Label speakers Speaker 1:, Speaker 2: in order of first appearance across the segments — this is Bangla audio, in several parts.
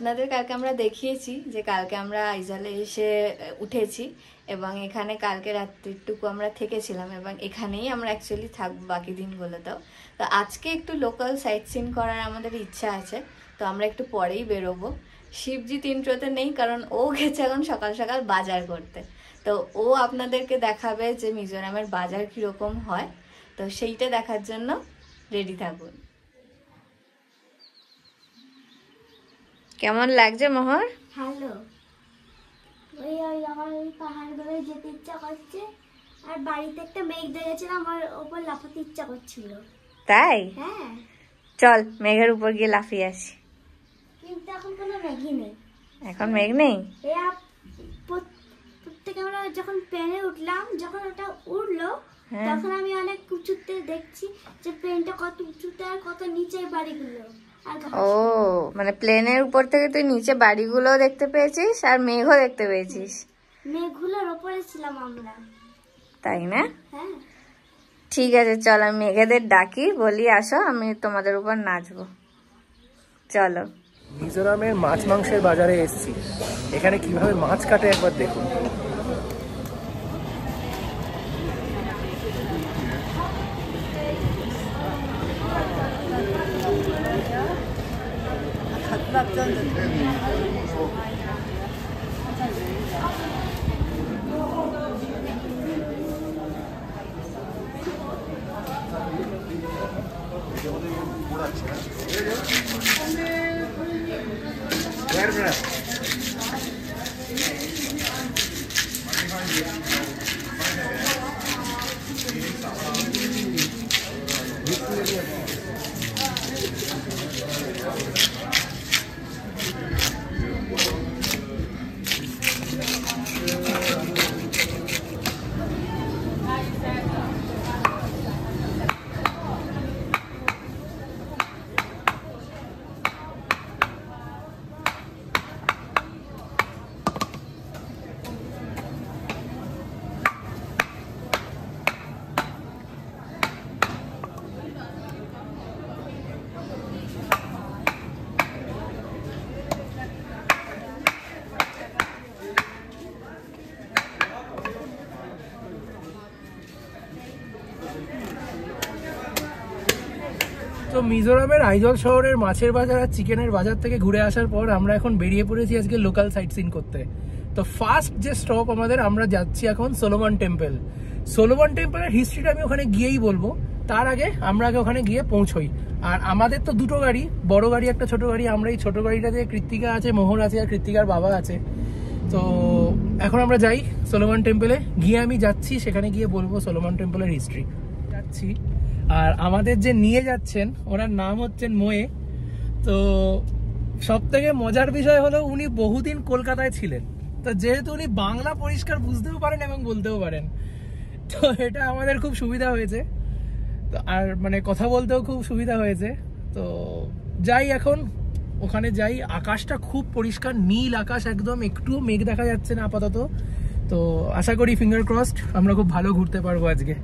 Speaker 1: আপনাদের কালকে আমরা দেখিয়েছি যে কালকে আমরা আইজলে এসে উঠেছি এবং এখানে কালকে রাত্রিটুকু আমরা থেকেছিলাম এবং এখানেই আমরা অ্যাকচুয়ালি থাকবো বাকি দিনগুলোতেও। তো আজকে একটু লোকাল সাইট সিন করার আমাদের ইচ্ছা আছে, তো আমরা একটু পরেই বেরোবো। শিবজিৎ ইন্ট্রোতে নেই কারণ ও গেছে এখন সকাল সকাল বাজার করতে, তো ও আপনাদেরকে দেখাবে যে মিজোরামের বাজার কীরকম হয়, তো সেইটা দেখার জন্য রেডি থাকুন। কেমন লাগছে মোহর?
Speaker 2: হ্যালো, আমার ওই পাহাড়গুলো যেতে ইচ্ছা করছে, আর বাড়িতে একটা মেঘ দেখেছিলাম, আমার ওপর লাফাতে ইচ্ছা করছিল।
Speaker 1: তাই?
Speaker 2: হ্যাঁ,
Speaker 1: চল মেঘের উপর গিয়ে লাফিয়ে আসি।
Speaker 2: কিন্তু এখন কোনো মেঘই নেই।
Speaker 1: এখন মেঘ নেই?
Speaker 2: প্রত্যেকে আমরা যখন প্লেনে উঠলাম, যখন ওটা উঠলো তখন আমি অনেক উঁচুতে দেখছি যে প্লেনটা কত উঁচুতে আর কত নিচে বাড়িগুলো।
Speaker 1: ও মানে প্লেনের উপর থেকে তুই নিচে বাড়িগুলো দেখতে পেয়েছিস আর মেঘও দেখতে পেয়েছিস?
Speaker 2: মেঘগুলোর উপরে ছিলাম আমরা।
Speaker 1: তাই না?
Speaker 2: হ্যাঁ
Speaker 1: ঠিক আছে, চল আমি মেঘেদের ডাকি, বলি আসো আমি তোমাদের উপর নাচবো। চলো।
Speaker 3: মিজোরামের মাছ মাংসের বাজারে এসেছি, এখানে কিভাবে মাছ কাটে একবার দেখুন। তো মিজোরামের আইজল শহরের মাছের বাজার আর চিকেনের বাজার থেকে ঘুরে আসার পর আমরা এখন বেরিয়ে পড়েছি আজকে লোকাল সাইট সিন করতে। তো ফার্স্ট যে স্টপ আমাদের, আমরা যাচ্ছি এখন সোলোমন টেম্পল। সোলোমন টেম্পলের হিস্ট্রিটা আমি ওখানে গিয়েই বলবো, তার আগে আমরা আগে ওখানে গিয়ে পৌঁছই। আর আমাদের তো দুটো গাড়ি, বড় গাড়ি একটা ছোট গাড়ি, আমরা এই ছোট গাড়িটাতে কৃত্তিকা আছে, মোহর আছে আর কৃত্তিকার বাবা আছে। তো এখন আমরা যাই সোলোমন টেম্পলে, গিয়ে আমি যাচ্ছি সেখানে গিয়ে বলবো সোলোমন টেম্পলের হিস্ট্রি। যাচ্ছি, আর আমাদের যে নিয়ে যাচ্ছেন ওনার নাম হচ্ছেন মোয়ে। তো সব থেকে মজার বিষয় হলো উনি বহুদিন কলকাতায় ছিলেন, তো যেহেতু উনি বাংলা পরিষ্কার বুঝতেও পারেন এবং বলতেও পারেন, তো এটা আমাদের খুব সুবিধা হয়েছে। তো আর মানে কথা বলতেও খুব সুবিধা হয়েছে। তো যাই এখন ওখানে যাই, আকাশটা খুব পরিষ্কার নীল আকাশ, একদম একটুও মেঘ দেখা যাচ্ছে না আপাতত। তো আশা করি ফিঙ্গার ক্রসড আমরা খুব ভালো ঘুরতে পারবো আজকে।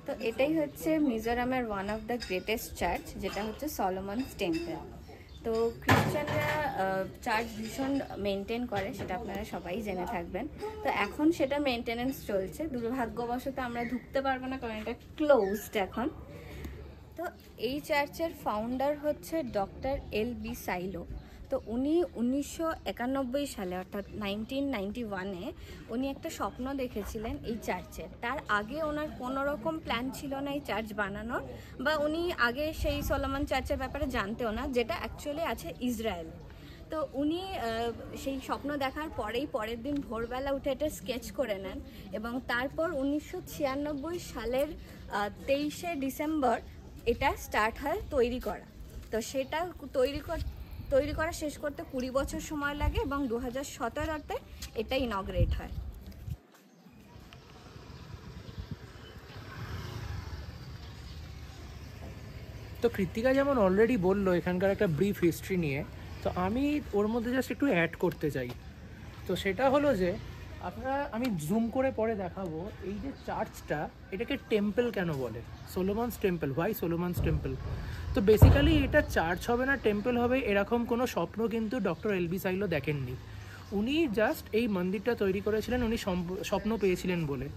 Speaker 1: তো এটাই হচ্ছে মিজোরামের one of the greatest church, যেটা হচ্ছে সলোমনস টেম্পল। তো খ্রিশ্চানরা চার্চ ভীষণ মেনটেন করে, সেটা আপনারা সবাই জেনে থাকবেন। তো এখন সেটা মেনটেনেন্স চলছে, দুর্ভাগ্যবশত আমরা ঢুকতে পারবো না কারণ এটা ক্লোজড এখন। তো এই চার্চের ফাউন্ডার হচ্ছে ডক্টর এল.বি. সাইলো। তো উনি 1991 সালে অর্থাৎ 1991-এ উনি একটা স্বপ্ন দেখেছিলেন এই চার্চের। তার আগে ওনার কোনো রকম প্ল্যান ছিল না এই চার্চ বানানোর, বা উনি আগে সেই সলোমন চার্চের ব্যাপারে জানতেও না, যেটা অ্যাকচুয়ালি আছে ইসরায়েল। তো উনি সেই স্বপ্ন দেখার পরের দিন ভোরবেলা উঠে এটা স্কেচ করে নেন এবং তারপর 1996 সালের 23শে ডিসেম্বর এটা স্টার্ট হয় তৈরি করা। তো সেটা তৈরি করা শেষ করতে 20 বছর সময় লাগে এবং 2017-তে এটা ইনগ্রেট হয়।
Speaker 3: তো কৃত্তিকা যেমন অলরেডি বললো এখানকার একটা ব্রিফ হিস্ট্রি নিয়ে, তো আমি ওর মধ্যে জাস্ট একটু অ্যাড করতে চাই। তো সেটা হলো যে আমি জুম করে পরে দেখাবো, এই যে চার্চটা, এটাকে টেম্পল কেন বলে, Solomon's temple. Why Solomon's temple? তো বেসিক্যালি এটা চার্চ হবে না টেম্পল হবে এরকম কোনো স্বপ্ন কিন্তু ডক্টর এলবি সাইলো দেখেননি। উনি জাস্ট এই মন্দিরটা তৈরি করেছিলেন উনি স্বপ্ন পেয়েছিলেন বলে।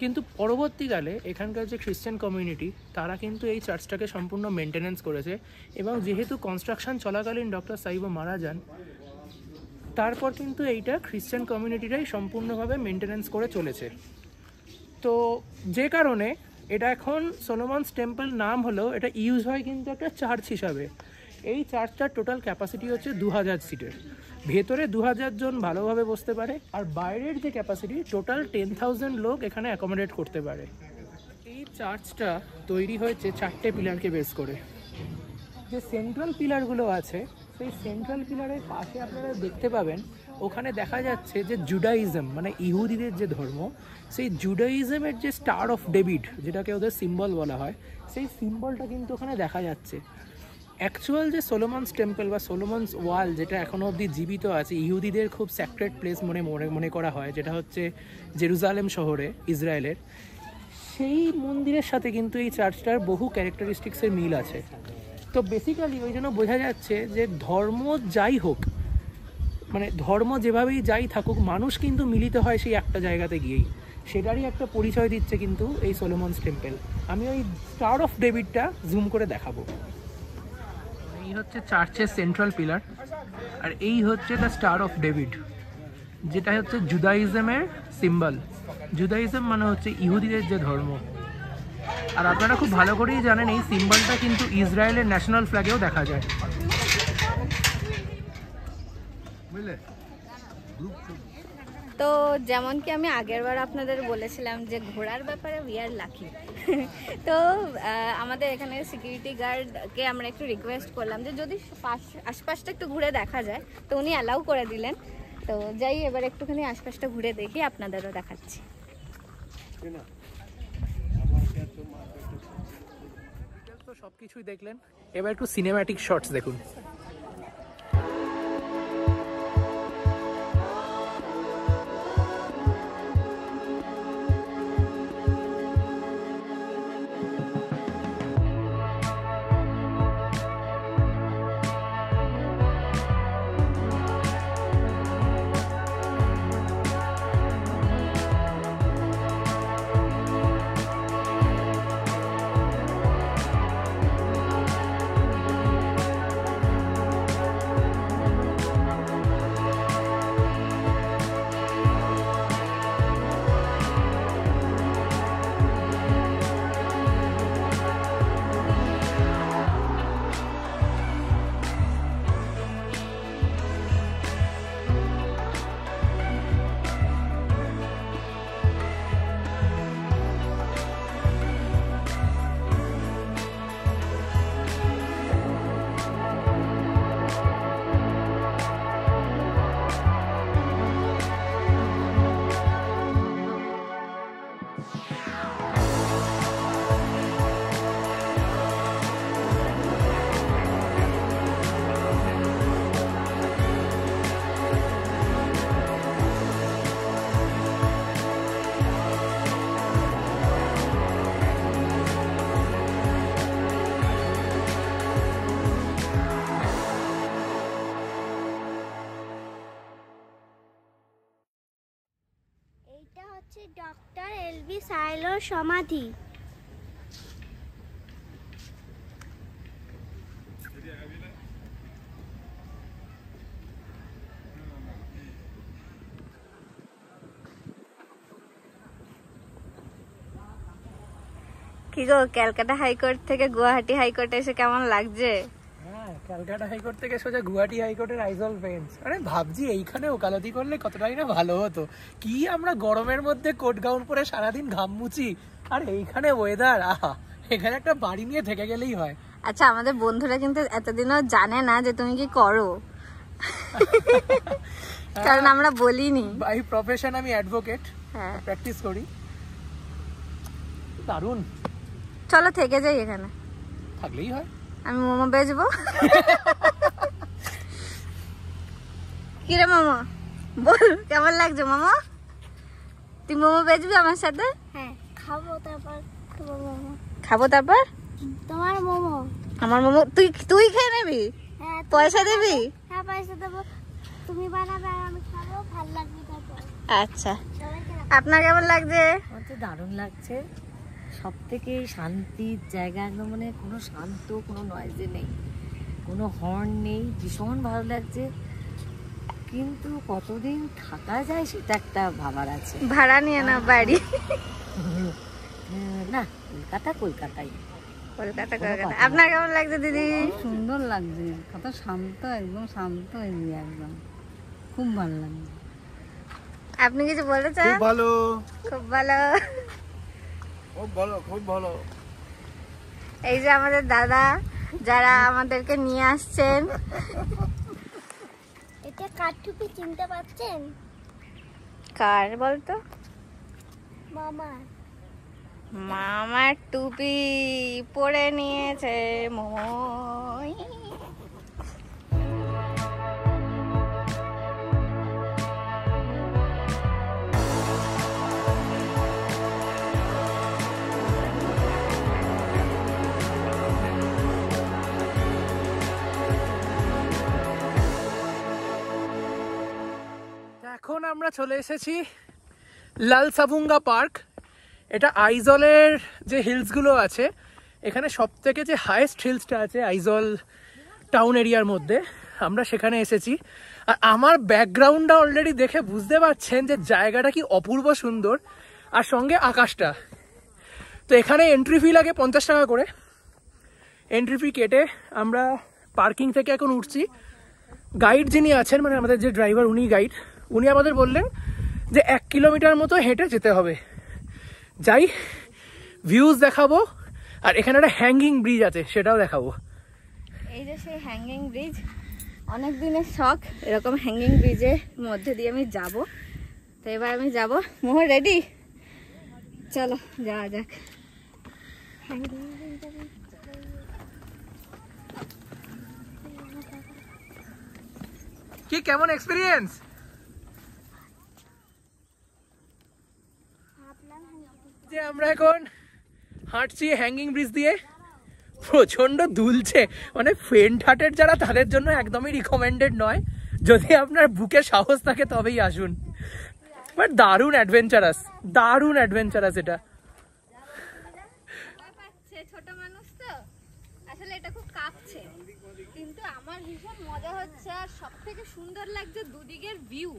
Speaker 3: কিন্তু পরবর্তীকালে এখানকার যে খ্রিশ্চান কমিউনিটি তারা কিন্তু এই চার্চটাকে সম্পূর্ণ মেনটেনেন্স করেছে, এবং যেহেতু কনস্ট্রাকশন চলাকালীন ডক্টর সাইবো মারা যান, তারপর কিন্তু এইটা খ্রিশ্চান কমিউনিটিটাই সম্পূর্ণভাবে মেনটেনেন্স করে চলেছে। তো যে কারণে এটা এখন সোলোমনস টেম্পল নাম হলেও এটা ইউজ হয় কিন্তু একটা চার্চ হিসাবে। এই চার্চটার টোটাল ক্যাপাসিটি হচ্ছে 2000 সিটের, ভেতরে 2000 জন ভালোভাবে বসতে পারে, আর বাইরের যে ক্যাপাসিটি টোটাল 10,000 লোক এখানে অ্যাকোমোডেট করতে পারে। এই চার্চটা তৈরি হয়েছে 4টে পিলারকে বেস করে। যে সেন্ট্রাল পিলারগুলো আছে সেই সেন্ট্রাল পিলারের পাশে আপনারা দেখতে পাবেন ওখানে দেখা যাচ্ছে যে জুডাইজম মানে ইহুদিদের যে ধর্ম, সেই জুডাইজমের যে স্টার অফ ডেভিড যেটাকে ওদের সিম্বল বলা হয়, সেই সিম্বলটা কিন্তু ওখানে দেখা যাচ্ছে। অ্যাকচুয়াল যে সোলোমনস টেম্পল বা সোলোমনস ওয়াল যেটা এখনও অবধি জীবিত আছে, ইহুদিদের খুব স্যাক্রেড প্লেস মনে করা হয়, যেটা হচ্ছে জেরুজালেম শহরে ইসরায়েলের, সেই মন্দিরের সাথে কিন্তু এই চার্চটার বহু ক্যারেক্টারিস্টিক্সের মিল আছে। তো বেসিক্যালি ওই জন্য বোঝা যাচ্ছে যে ধর্ম যাই হোক, মানে ধর্ম যেভাবেই যাই থাকুক, মানুষ কিন্তু মিলিত হয় সেই একটা জায়গাতে গিয়েই, সেটারই একটা পরিচয় দিচ্ছে কিন্তু এই সোলোমনস টেম্পল। আমি ওই স্টার অফ ডেভিডটা জুম করে দেখাবো। এই হচ্ছে চার্চের সেন্ট্রাল পিলার, আর এই হচ্ছে দ্য স্টার অফ ডেভিড, যেটা হচ্ছে জুদাইজমের সিম্বল। জুদাইজম মানে হচ্ছে ইহুদিদের যে ধর্ম। আর আপনারা খুব ভালো করেই জানেন এই সিম্বলটা কিন্তু ইসরায়েলের ন্যাশনাল ফ্ল্যাগেও দেখা যায়।
Speaker 1: তো যেমন কি আমি আগেরবার আপনাদের বলেছিলাম যে ঘোরার ব্যাপারে উই আর লাকি। তো আমাদের এখানে সিকিউরিটি গার্ডকে আমরা একটু রিকোয়েস্ট করলাম যে যদি আশপাশটা একটু ঘুরে দেখা যায়, তো উনি অ্যালাউ করে দিলেন। তো যাই এবার একটুখানি আশপাশটা ঘুরে দেখি, আপনাদেরও দেখাচ্ছি।
Speaker 3: তো সব কিছুই দেখলেন, এবার একটু সিনেম্যাটিক শটস দেখুন।
Speaker 2: এইটা হচ্ছে ডক্টর এলবি সাইলোর সমাধি।
Speaker 1: কি গো, ক্যালকাটা হাইকোর্ট থেকে গুয়াহাটি হাইকোর্টে এসে কেমন লাগছে?
Speaker 3: হ্যাঁ, ক্যালকাটা হাইকোর্ট থেকে সোজা গুয়াহাটি হাইকোর্টের আইজল বেঞ্চ। আরে ভাবছি এইখানে ওকালতি করলে কতটাই না ভালো হতো। কি আমরা গরমের মধ্যে কোট গাউন পরে সারাদিন ঘাম মুছি, আর এইখানে ওয়েদার, আহা এখানে একটা বাড়ি নিয়ে থেকে গেলেই হয়।
Speaker 1: আচ্ছা, আমাদের বন্ধুরা কিন্তু এতদিনও জানে না যে তুমি কি করো, কারণ আমরা বলিনি।
Speaker 3: বাই প্রফেশন আমি অ্যাডভোকেট,
Speaker 1: হ্যাঁ,
Speaker 3: প্র্যাকটিস করি। দারুণ।
Speaker 1: চলো থেকে যাই, এখানে
Speaker 3: থাকলেই হয়।
Speaker 1: আমি মোমো বেচবো। কিরে মোমো, বল কেমন লাগছে মোমো? তুই মোমো বেচবি আমার সাথে?
Speaker 2: হ্যাঁ, খাবো তারপর খাবো মোমো।
Speaker 1: খাবো তারপর?
Speaker 2: তোমার মোমো।
Speaker 1: আমার মোমো তুই খেয়ে নিবি?
Speaker 2: হ্যাঁ,
Speaker 1: পয়সা দিবি?
Speaker 2: হ্যাঁ, পয়সা দেবো। তুমি বানাবে আর আমি খাবো, ভালো লাগবে তারপর।
Speaker 1: আচ্ছা, আপনার কেমন লাগছে?
Speaker 4: আমার তো দারুণ লাগছে। সব থেকে শান্তির জায়গা, একদম মানে কোনো শান্ত, কোনো নয়েজে নেই, কোনো হর্ন নেই, ভীষণ ভালো লাগছে। কিন্তু কতদিন থাকা যায় সেটা একটা ভাবার আছে।
Speaker 1: ভাড়া নিয়ে না বাড়ি?
Speaker 4: না, কলকাতাই।
Speaker 1: কলকাতা। আপনার কেমন লাগছে দিদি?
Speaker 4: সুন্দর লাগছে, কত শান্ত, একদম শান্ত এরিয়া, একদম খুব ভালো লাগছে।
Speaker 1: আপনি কিছু বলতে চান?
Speaker 3: খুব ভালো,
Speaker 1: খুব ভালো।
Speaker 3: খুব ভালো, খুব ভালো।
Speaker 1: এই যে আমাদের দাদা যারা আমাদেরকে নিয়ে আসছেন।
Speaker 2: এটা কার টুপি চিনতে পারছেন?
Speaker 1: কার বলতো? মামার টুপি পরে নিয়েছে মোমো।
Speaker 3: এখন আমরা চলে এসেছি লাল সাবুঙ্গা পার্ক। এটা আইজলের যে হিলসগুলো আছে, এখানে সব থেকে যে হাইয়েস্ট হিলসটা আছে আইজল টাউন এরিয়ার মধ্যে, আমরা সেখানে এসেছি। আর আমার ব্যাকগ্রাউন্ডটা অলরেডি দেখে বুঝতে পারছেন যে জায়গাটা কি অপূর্ব সুন্দর, আর সঙ্গে আকাশটা। তো এখানে এন্ট্রি ফি লাগে 50 টাকা করে। এন্ট্রি ফি কেটে আমরা পার্কিং থেকে এখন উঠছি। গাইড যিনি আছেন, মানে আমাদের যে ড্রাইভার, উনি আমাদের বললেন যে 1 কিলোমিটার মতো হেঁটে যেতে হবে। যাই, ভিউজ দেখাবো, আর এখানে একটা হ্যাঙ্গিং ব্রিজ আছে সেটাও দেখাবো।
Speaker 1: এই যে সেই হ্যাঙ্গিং ব্রিজ, অনেক দিনের শখ এরকম হ্যাঙ্গিং ব্রিজের মধ্যে দিয়ে আমি যাব। তো এবার আমি যাব। মোহর রেডি? চলো যাওয়া যাক।
Speaker 3: কি কেমন এক্সপিরিয়েন্স? যে আমরা এখন হাঁটছি হ্যাঙ্গিং ব্রিজ দিয়ে, প্রচন্ড দুলছে, মানে ফেন্ট হার্টেড যারা, তাদের জন্য একদমই রিকমেন্ডেড নয়। যদি আপনার বুকে সাহস থাকে তবেই আসুন। বাট দারুণ অ্যাডভেঞ্চারাস এটা।
Speaker 1: ছোট মানুষ তো আসলে এটা খুব কাঁপছে, কিন্তু আমার ভীষণ মজা হচ্ছে। আর সব থেকে সুন্দর লাগছে দুদিকের ভিউ,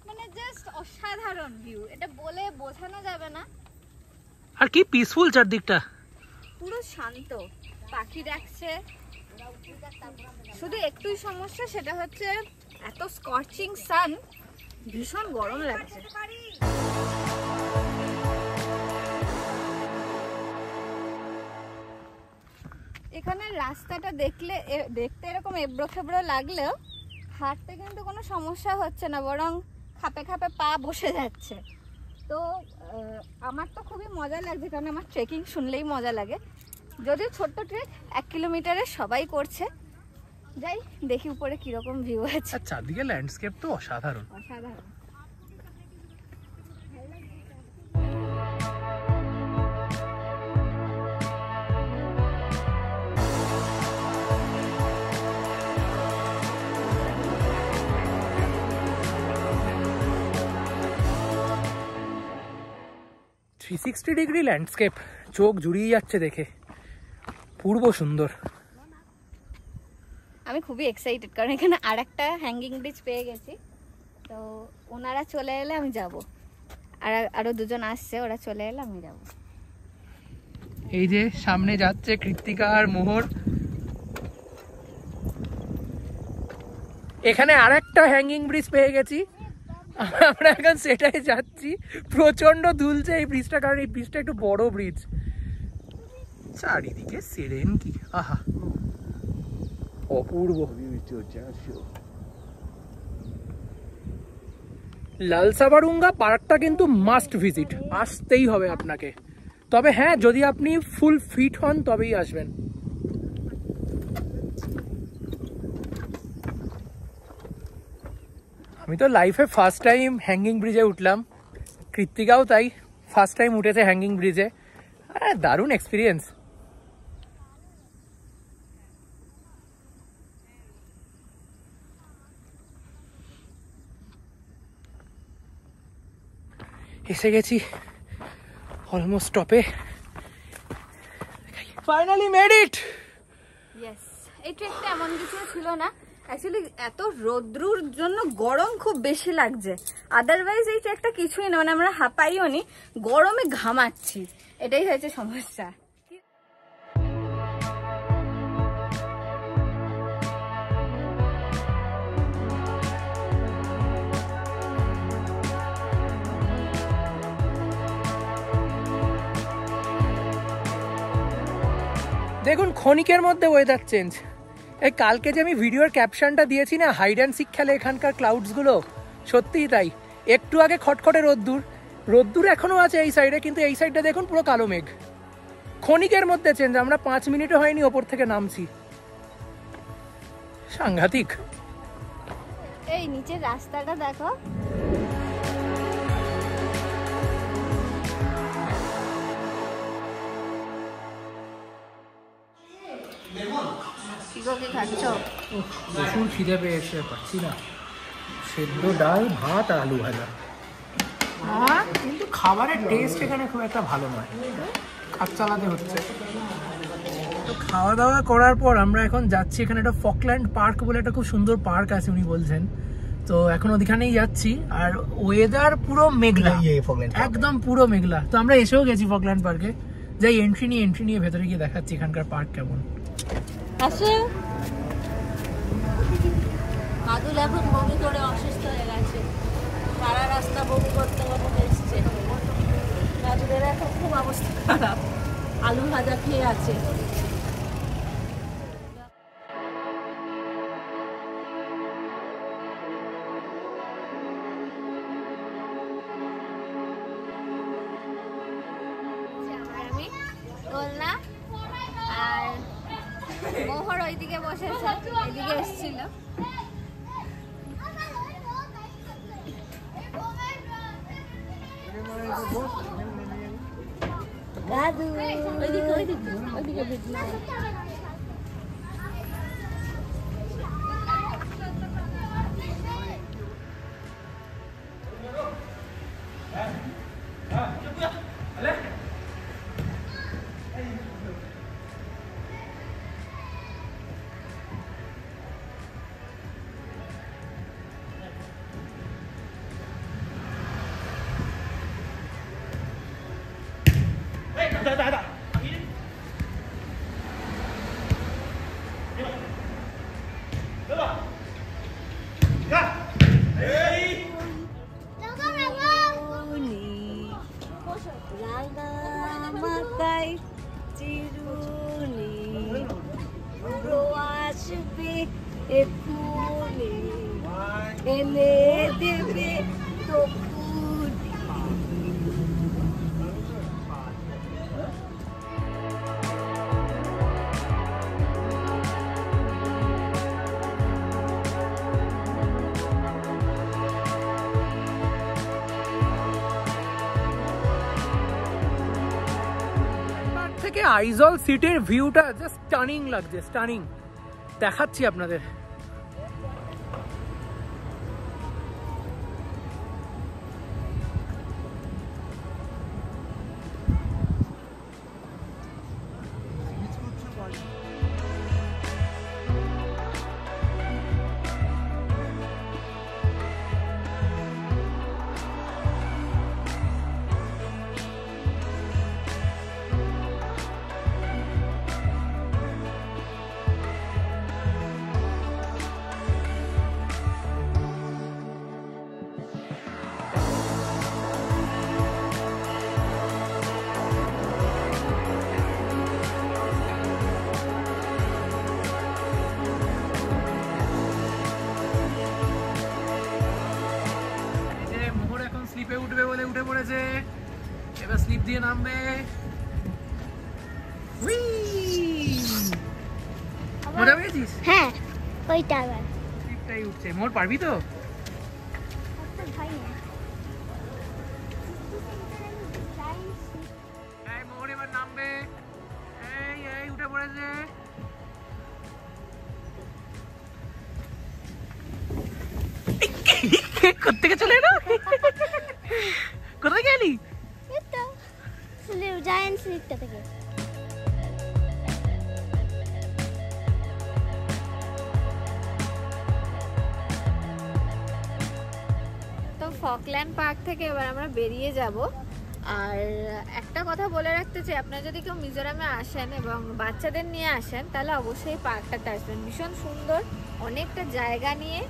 Speaker 1: মানে জাস্ট অসাধারণ ভিউ, এটা বলে বোঝানো যাবে না।
Speaker 3: আর কি পিসফুল চারদিকটা,
Speaker 1: পুরো শান্ত, পাখি ডাকছে। শুধু একটুই সমস্যা, সেটা হচ্ছে এত স্কর্চিং সান, ভীষণ গরম লাগছে। এখানে রাস্তাটা দেখতে এরকম এবড়ো খেবড়ো লাগলেও হাঁটতে কিন্তু কোনো সমস্যা হচ্ছে না, বরং খাপে খাপে পা বসে যাচ্ছে। তো আমার তো খুবই মজা লাগছে, কারণ আমার ট্রেকিং শুনলেই মজা লাগে। যদিও ছোট্ট ট্রেক, 1 কিলোমিটারে সবাই করছে। যাই দেখি উপরে কিরকম ভিউ আছে।
Speaker 3: চারদিকে ল্যান্ডস্কেপ তো অসাধারণ। থ্রি 360 ডিগ্রি ল্যান্ডস্কেপ, চোখ জুড়িয়ে যাচ্ছে দেখে, পূর্ব সুন্দর।
Speaker 1: আমি খুবই এক্সাইটেড, কারণ এখানে আরেকটা হ্যাঙ্গিং ব্রিজ পেয়ে গেছি। তো ওনারা চলে এলে আমি যাব, আর আরো দুজন আসছে, ওরা চলে এলে আমি যাব।
Speaker 3: এই যে সামনে যাচ্ছে কৃত্তিকা আর মোহর। এখানে আরেকটা হ্যাঙ্গিং ব্রিজ পেয়ে গেছি, আমরা এখন সেটাই যাচ্ছি। প্রচন্ড দুলছে এই ব্রিজটা, কারণ এই ব্রিজটা একটু বড় ব্রিজ। চারিদিকে সেরেন কি, আহা অপূর্ব। লালসাবারুঙ্গা পার্কটা কিন্তু মাস্ট ভিজিট, আসতেই হবে আপনাকে। তবে হ্যাঁ, যদি আপনি ফুল ফিট হন তবেই আসবেন। আমি তো লাইফে ফার্স্ট টাইম হ্যাঙ্গিং ব্রিজে উঠলাম, কৃত্তিকাও তাই ফার্স্ট টাইম উঠেছে হ্যাঙ্গিং ব্রিজে। দারুণ এক্সপিরিয়েন্স। এসে গেছি অলমোস্ট টপে, ফাইনালি মেড ইট।
Speaker 1: ইয়েস, এই ট্রেকটা এমন কিছু ছিল না, অ্যাকচুয়ালি এত রোদ্রুর জন্য গরম খুব বেশি লাগছে, আদারওয়াইজ এই ট্রেকটা কিছুই না, মানে আমরা হাঁপাইও নি, গরমে ঘামাচ্ছি, এটাই হয়েছে সমস্যা।
Speaker 3: দেখুন ক্ষণিকের মধ্যে ওয়েদার চেঞ্জ। এই কালকে যে আমি ভিডিওর ক্যাপশনটা দিয়েছি না, হাইড অ্যান্ড সিক খেলে এখানকার ক্লাউডসগুলো, সত্যিই তাই। একটু আগে খটখটে রোদ্দুর এখনো আছে এই সাইডে, কিন্তু এই সাইডটা দেখুন পুরো কালো মেঘ। ক্ষণিকের মধ্যে চেঞ্জ, আমরা 5 মিনিটও হয়নি ওপর থেকে নামছি, সাংঘাতিক।
Speaker 1: এই নিচের রাস্তাটা দেখো,
Speaker 3: প্রচুর খিদে পেয়েছে, পাচ্ছি না। সেদ্ধ ডাল, ভাত আর আলু ভাজা, কিন্তু খাবারের টেস্ট এখানে খুব একটা ভালো নয়, কাজ চালাতে হচ্ছে। তো খাওয়া দাওয়া করার পর আমরা এখন যাচ্ছি, এখানে একটা ফকল্যান্ড পার্ক বলে একটা খুব সুন্দর পার্ক আছে উনি বলছেন, তো এখন ওদিখানেই যাচ্ছি। আর ওয়েদার পুরো মেঘলা, একদম পুরো মেঘলা। তো আমরা এসেও গেছি ফকল্যান্ড পার্কে, যাই এন্ট্রি নিয়ে ভেতরে গিয়ে দেখাচ্ছি এখানকার পার্ক কেমন।
Speaker 4: আসে মাদুল এখন বমি করে অসুস্থ হয়ে গেছে, সারা রাস্তা বমি করতে করতে এসছে। মাদুলের এখন খুব অবস্থা খারাপ, আলু ভাজা খেয়ে আছে।
Speaker 1: আমি দোলনা আর মোহর ওইদিকে বসেছে, এদিকে এসেছিল।
Speaker 4: দাদু ওইদিকে ভিডিও মাথায় চিরুনি আসবে এক্ষুনি এনে দেবে তখুনি।
Speaker 3: থেকে আইজল সিটির ভিউটা জাস্ট স্টানিং লাগছে, স্টানিং। দেখাচ্ছি আপনাদের। পড়েছে, এবার স্লিপ দিয়ে নামবে। মজা পেয়েছিস?
Speaker 2: হ্যাঁ ওইটা আবার
Speaker 3: স্লিপটাই উঠছে। মোর পারবি তো? এই মোর এবার নামবে। এই এই উঠে পড়েছে। কোত্থেকে চলে এলো? কোথায় গেলি?
Speaker 2: জায়ান্ট স্লিপটা থেকে।
Speaker 1: তো ফকল্যান্ড পার্ক থেকে এবার আমরা বেরিয়ে যাব। আর একটা কথা বলে রাখতে চাই, আপনারা যদি কেউ মিজোরামে আসেন এবং বাচ্চাদের নিয়ে আসেন তাহলে অবশ্যই পার্কটাতে আসবেন। ভীষণ সুন্দর, অনেকটা জায়গা নিয়ে,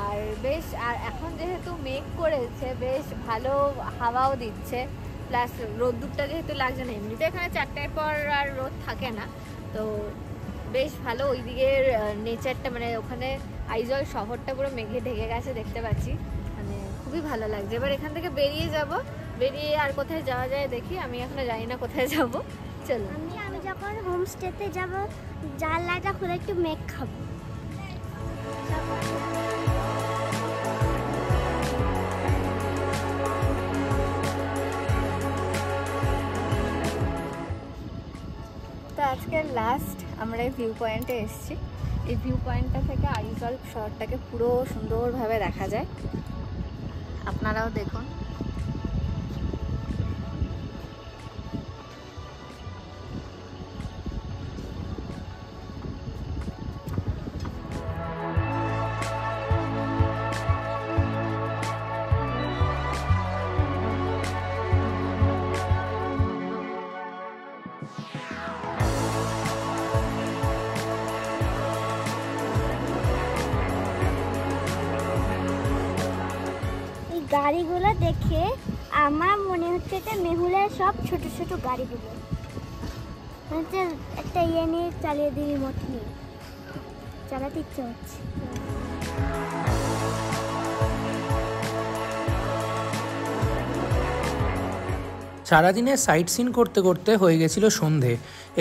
Speaker 1: আর বেশ, আর এখন যেহেতু মেঘ করেছে বেশ ভালো হাওয়াও দিচ্ছে, প্লাস রোদ্দুরটা যেহেতু লাগছে না, এমনিতে এখানে 4টার পর আর রোদ থাকে না, তো বেশ ভালো। ওই দিকের নেচারটা, মানে ওখানে আইজল শহরটা পুরো মেঘে ঢেকে গেছে দেখতে পাচ্ছি, মানে খুবই ভালো লাগছে। এবার এখান থেকে বেরিয়ে যাব, বেরিয়ে আর কোথায় যাওয়া যায় দেখি। আমি এখনো জানি না কোথায় যাব। চলো,
Speaker 2: আমি যখন হোমস্টেতে যাব জানলাটা খুলে একটু মেঘ খাবো।
Speaker 1: তো আজকে লাস্ট আমরা এই ভিউ পয়েন্টে এসেছি। এই ভিউ পয়েন্টটা থেকে আইজল শহরটাকে পুরো সুন্দরভাবে দেখা যায়, আপনারাও দেখুন।
Speaker 2: গাড়িগুলো দেখে আমার মনে হচ্ছে যে মেহুলের সব ছোট ছোট গাড়িগুলো হচ্ছে একটা ইয়ে নিয়ে চালিয়ে দিই, মত নিয়ে চালাতে ইচ্ছে হচ্ছে।
Speaker 3: সারাদিনে সাইট সিন করতে করতে হয়ে গেছিল সন্ধে,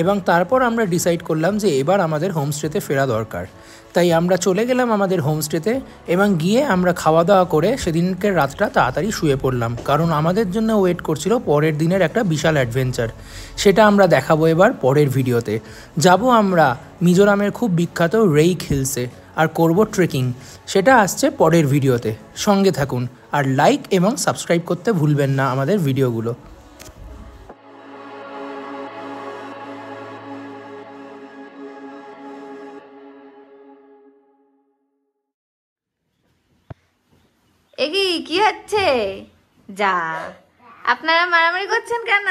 Speaker 3: এবং তারপর আমরা ডিসাইড করলাম যে এবার আমাদের হোমস্টেতে ফেরা দরকার। তাই আমরা চলে গেলাম আমাদের হোমস্টেতে, এবং গিয়ে আমরা খাওয়া দাওয়া করে সেদিনকের রাতটা তাড়াতাড়ি শুয়ে পড়লাম, কারণ আমাদের জন্য ওয়েট করছিল পরের দিনের একটা বিশাল অ্যাডভেঞ্চার। সেটা আমরা দেখাবো এবার পরের ভিডিওতে। যাব আমরা মিজোরামের খুব বিখ্যাত রেইক হিলসে আর করব ট্রেকিং। সেটা আসছে পরের ভিডিওতে, সঙ্গে থাকুন। আর লাইক এবং সাবস্ক্রাইব করতে ভুলবেন না আমাদের ভিডিওগুলো।
Speaker 1: এগি কি হচ্ছে? যা, আপনারা মারামারি করছেন কেন?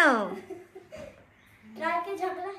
Speaker 2: কালকে ঝগড়া